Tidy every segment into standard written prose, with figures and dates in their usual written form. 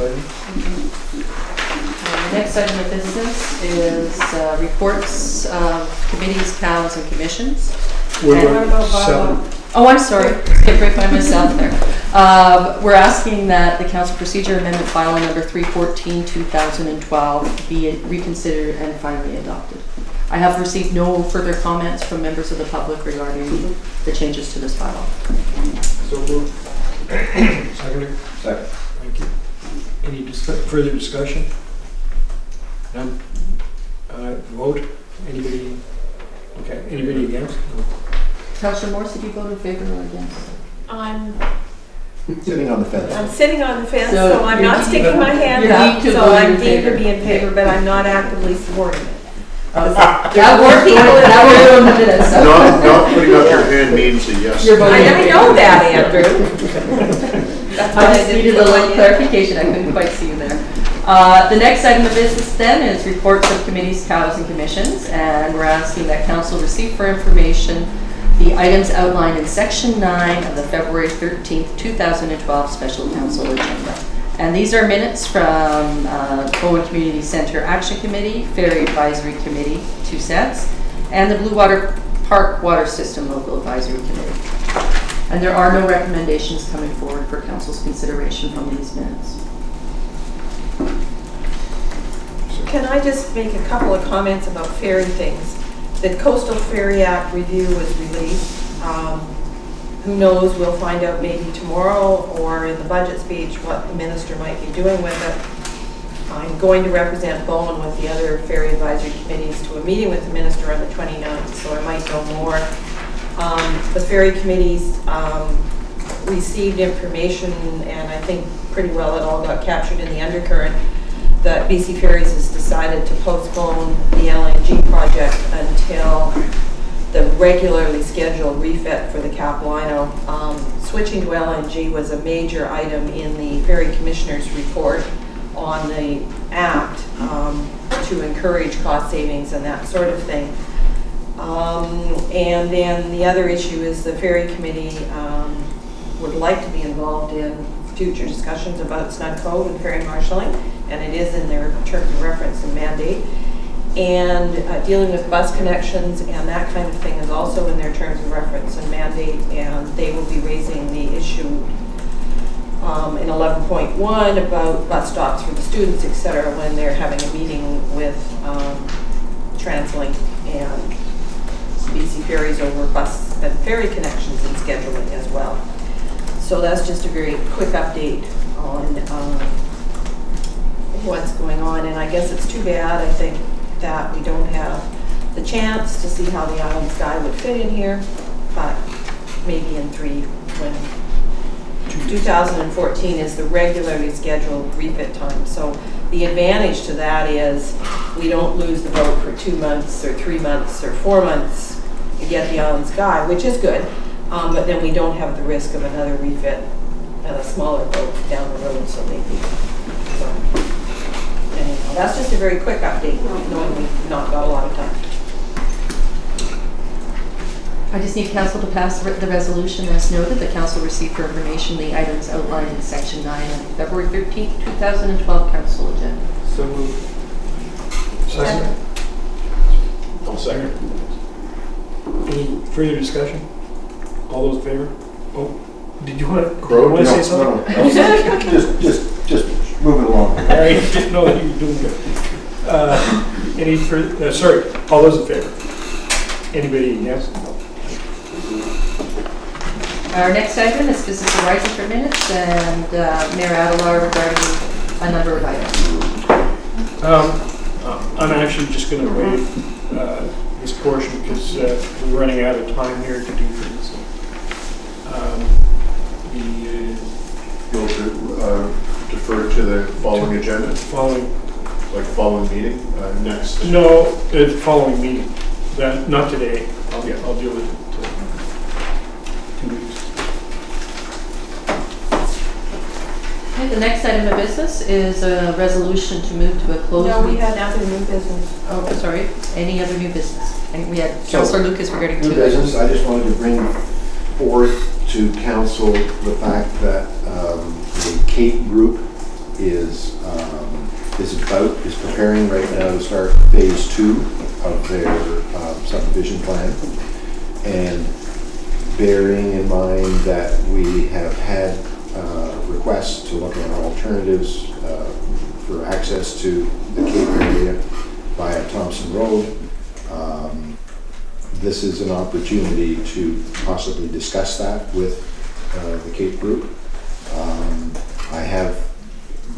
item. The next item of business is reports of committees, cows, and commissions. Oh, I'm sorry. Skip right by myself there. We're asking that the Council Procedure Amendment Bylaw number 314/2012 be reconsidered and finally adopted. I have received no further comments from members of the public regarding the changes to this bylaw. So moved. Second. Second. Thank you. Any further discussion? None. Vote. Anybody? Okay. Anybody against? No. Councillor Morse, did you vote in favor or against? I'm sitting on the fence. I'm sitting on the fence, so I'm not sticking my hand up. So I'm deemed to be in favor, but I'm not actively supporting it. That word people in the minutes. Not putting up your hand means a yes. I know that, Andrew. That's I just needed a little clarification. I couldn't quite see you there. The next item of business then is reports of committees, cows, and commissions, and we're asking that Council receive for information the items outlined in Section 9 of the February 13th, 2012 Special Council agenda. And these are minutes from Bowen Community Centre Action Committee, Ferry Advisory Committee, 2 sets, and the Blue Water Park Water System Local Advisory Committee. And there are no recommendations coming forward for Council's consideration from these minutes. Can I just make a couple of comments about ferry things? The Coastal Ferry Act review was released. Who knows, we'll find out maybe tomorrow or in the budget speech what the minister might be doing with it. I'm going to represent Bowen with the other ferry advisory committees to a meeting with the minister on the 29th, so I might know more. The ferry committees received information, and I think pretty well it all got captured in the undercurrent, that BC Ferries has decided to postpone the LNG project until the regularly scheduled refit for the Capilano. Switching to LNG was a major item in the Ferry Commissioner's report on the Act to encourage cost savings and that sort of thing. And then the other issue is the Ferry Committee would like to be involved in future discussions about snug code and ferry marshalling, and it is in their terms of reference and mandate. And dealing with bus connections and that kind of thing is also in their terms of reference and mandate, and they will be raising the issue in 11.1 about bus stops for the students, etc., when they're having a meeting with TransLink and BC Ferries over bus and ferry connections and scheduling as well. So that's just a very quick update on what's going on, and I guess it's too bad, I think, that we don't have the chance to see how the island sky would fit in here, but maybe in 3 when 2014 is the regularly scheduled refit time. So the advantage to that is we don't lose the boat for 2 months or 3 months or 4 months to get the island sky, which is good, but then we don't have the risk of another refit and a smaller boat down the road, so maybe. So. Anyhow, that's just a very quick update, knowing we've not got a lot of time. I just need Council to pass the resolution as noted. The Council received for information the items outlined in Section 9 of February 13th, 2012 Council agenda. So moved. Second. I'll second. Any further discussion? All those in favor? Oh, did you want to say something? No. Just move it along. I didn't know that you were doing good. Any further? Sorry. All those in favor? Anybody against? Our next item is business arising for minutes, and Mayor Adelar regarding a number of items. I'm actually just going to waive this portion because we're running out of time here to do things. You'll defer to the following agenda? Following meeting? Next? No, the following meeting. Not today. I'll deal with it until 2 weeks. Okay, the next item of business is a resolution to move to a closed meeting. No, we had nothing new business. Oh, sorry. Any other new business? And we had Councillor Lucas regarding new business. I just wanted to bring forth to council the fact that the Cape Group is preparing right now to start phase 2 of their subdivision plan, and bearing in mind that we have had requests to look at alternatives for access to the Cape area via Thompson Road. This is an opportunity to possibly discuss that with the Cape group. I have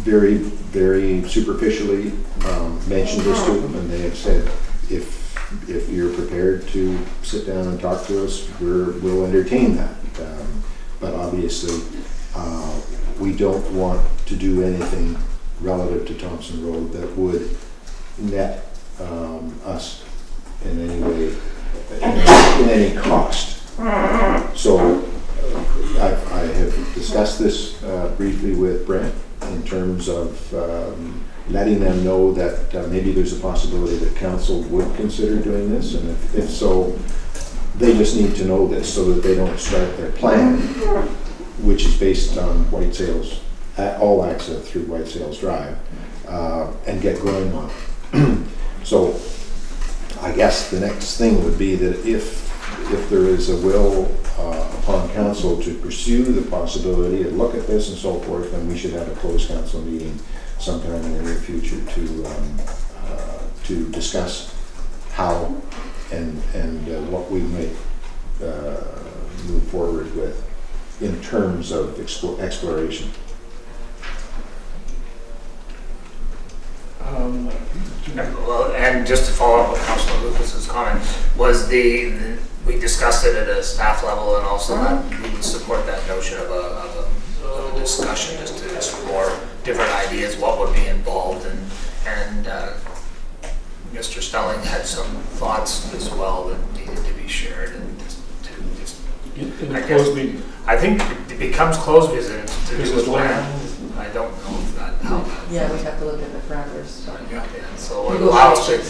very, very superficially mentioned this to them, and they have said, if you're prepared to sit down and talk to us, we'll entertain that. But obviously, we don't want to do anything relative to Thompson Road that would net us in any way, in any cost. So I have discussed this briefly with Brent in terms of letting them know that maybe there's a possibility that council would consider doing this, and if so, they just need to know this so that they don't start their plan, which is based on White Sails, all access through White Sails Drive, and get going on it. So I guess the next thing would be that if there is a will upon council to pursue the possibility and look at this and so forth, then we should have a closed council meeting sometime in the near future to discuss how and what we might move forward with in terms of exploration. Well, and just to follow up on Councilor Lucas's comment, was we discussed it at a staff level, and also that we would support that notion of a discussion just to explore different ideas, what would be involved, and Mr. Stelling had some thoughts as well that needed to be shared, and In a closed meeting. I think it becomes closed because it's to do with land. I don't know if that how. Yeah, we have to look at the parameters. Yeah. So it allows it.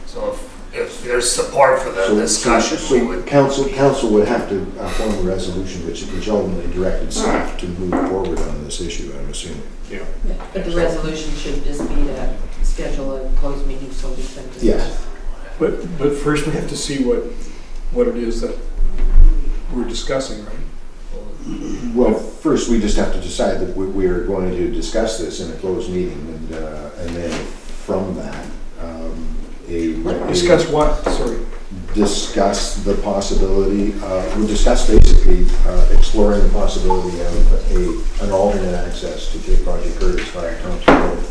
So if there's support for the discussion, we would. Council would have to form a resolution which ultimately directed staff to move forward on this issue, I'm assuming. Yeah. But the resolution should just be to schedule a closed meeting so we can discuss. Yes. But first we have to see what it is that we're discussing, right? Well, first we just have to decide that we are going to discuss this in a closed meeting, and then from that, Discuss what? Sorry. Discuss the possibility. We discuss basically exploring the possibility of an alternate access to Cape Project Curtis via Thompson Road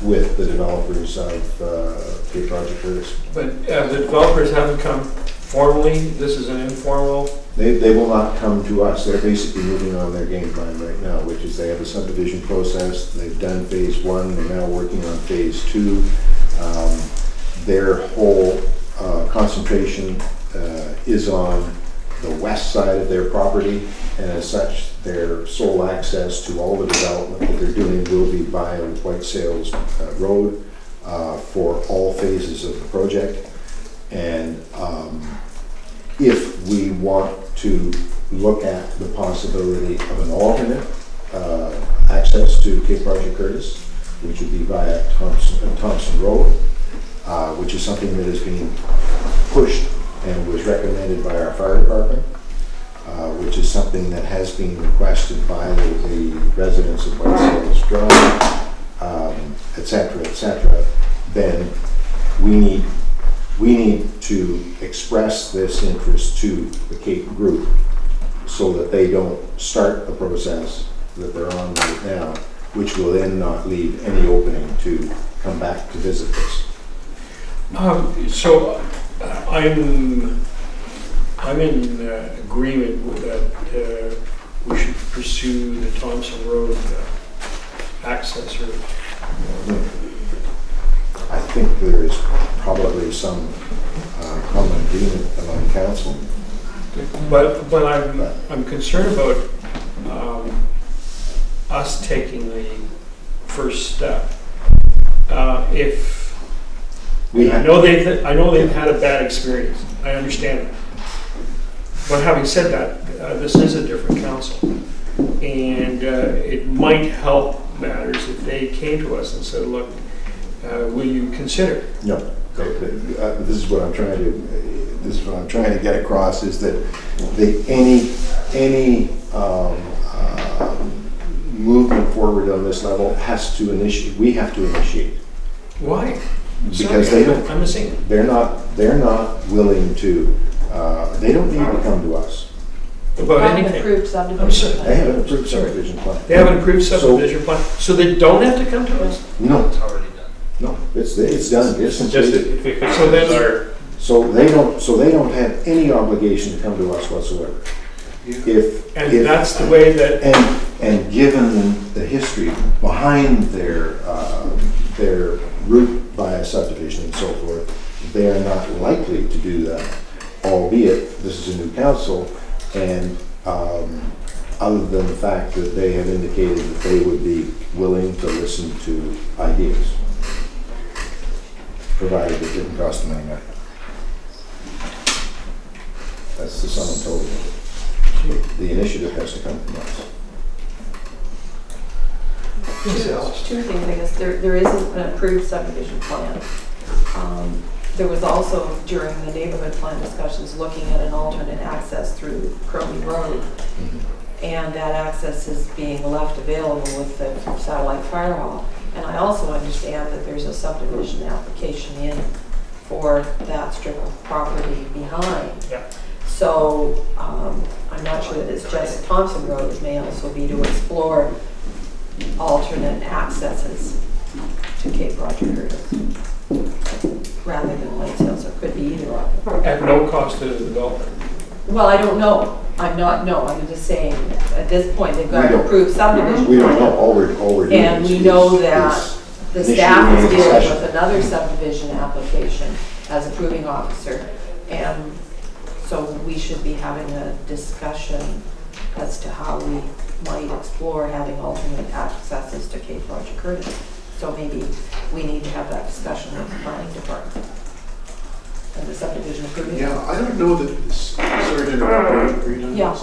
with the developers of Cape Project Curtis. But the developers haven't come formally. This is an informal. They will not come to us. They're basically moving on their game plan right now, which is they have a subdivision process. They've done phase 1. They're now working on phase 2. Their whole concentration is on the west side of their property, and as such, their sole access to all the development that they're doing will be via White Sails Road for all phases of the project. And if we want to look at the possibility of an alternate access to Cape Project Curtis, which would be via Thompson Road, which is something that is being pushed and was recommended by our fire department, which is something that has been requested by the residents of White Sails Drive, etc., then we need to express this interest to the Cape group so that they don't start the process that they're on right now, which will then not leave any opening to come back to visit this. So I'm in agreement with that. We should pursue the Thompson Road access route. I think there is probably some common agreement among council. But I'm concerned about us taking the first step. I know they've had a bad experience. I understand that. But having said that, this is a different council. And it might help matters if they came to us and said, look, will you consider? No, this is what I'm trying to. This is what I'm trying to get across is that any movement forward on this level has to initiate. We have to initiate. Why? Because Sorry, they don't. I'm missing. They're not willing to. They don't need to come to us. About anything. Approved subdivision. I'm sorry. They have an approved subdivision plan. They have an approved subdivision plan, so they don't have to come to us? No, It's already done. no, it's done. It's completed. So then, So they don't have any obligation to come to us whatsoever. If that's the way that, and given the history behind their route via subdivision and so forth, they are not likely to do that. Albeit this is a new council, and other than the fact that they have indicated that they would be willing to listen to ideas, provided it didn't cost them any money. That's the sum and total of it. The initiative has to come from us. Two things, I guess. There isn't an approved subdivision plan. There was also, during the neighborhood plan discussions, looking at an alternate access through Crowley Road. And that access is being left available with the satellite fire hall. And I also understand that there's a subdivision application in for that strip of property behind. Yeah. So I'm not sure that it's just Thompson Road. It may also be to explore alternate accesses to Cape Roger Curtis rather than Whitetails. It could be either of them. at no cost to the developer. Well, I don't know. I'm just saying, at this point, they've got We an don't- approved subdivision. We don't know. All we're doing And we is- know that the staff is initiating dealing discussion. with another subdivision application as approving officer. And so we should be having a discussion as to how we might explore having alternate accesses to Cape Roger Curtis. So maybe we need to have that discussion with the planning department and the subdivision approving. Yeah, I don't know that, sorry to interrupt, are you done? Yeah.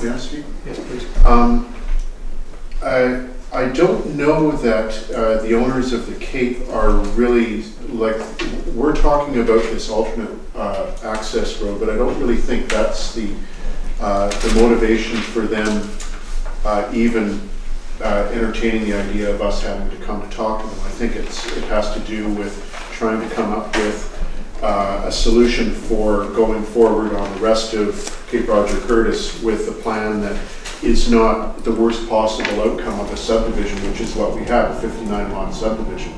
May I speak? Yes, please. I don't know that the owners of the Cape are really, like, we're talking about this alternate access road, but I don't really think that's the motivation for them even entertaining the idea of us having to come to talk to them. I think it has to do with trying to come up with a solution for going forward on the rest of Cape Roger Curtis with a plan that is not the worst possible outcome of a subdivision, which is what we have, a 59 lot subdivision.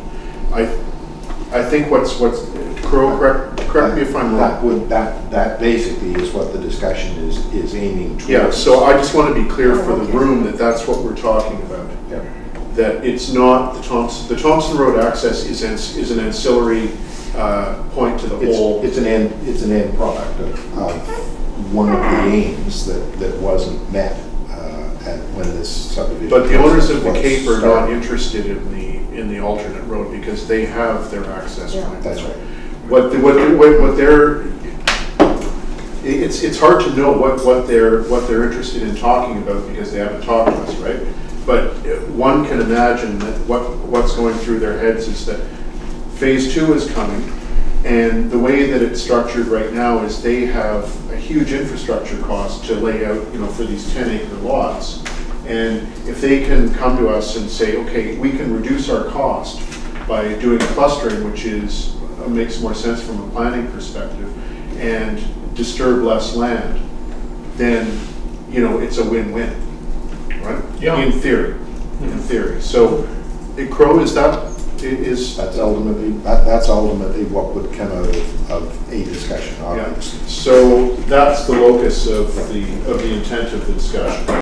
I think what's Crow, correct me if I'm wrong. That basically is what the discussion is aiming towards. Yeah, so I just want to be clear for the room that that's what we're talking about. Yeah. That it's not the Thompson Road access is an ancillary point to the whole. It's an end product of one of the aims that wasn't met when this subdivision. But the owners of the was Cape are started. not interested in the alternate road because they have their access point. That's right. What they're it's hard to know what they're interested in talking about because they haven't talked to us, right? But one can imagine that what's going through their heads is that phase 2 is coming, and the way that it's structured right now is they have a huge infrastructure cost to lay out, for these 10-acre lots. And if they can come to us and say, okay, we can reduce our cost by doing clustering, which makes more sense from a planning perspective, and disturb less land, then it's a win-win, right? Yeah. In theory. In theory. So, Crow, that's ultimately what would come out of a discussion, obviously. Yeah. So that's the locus of the intent of the discussion.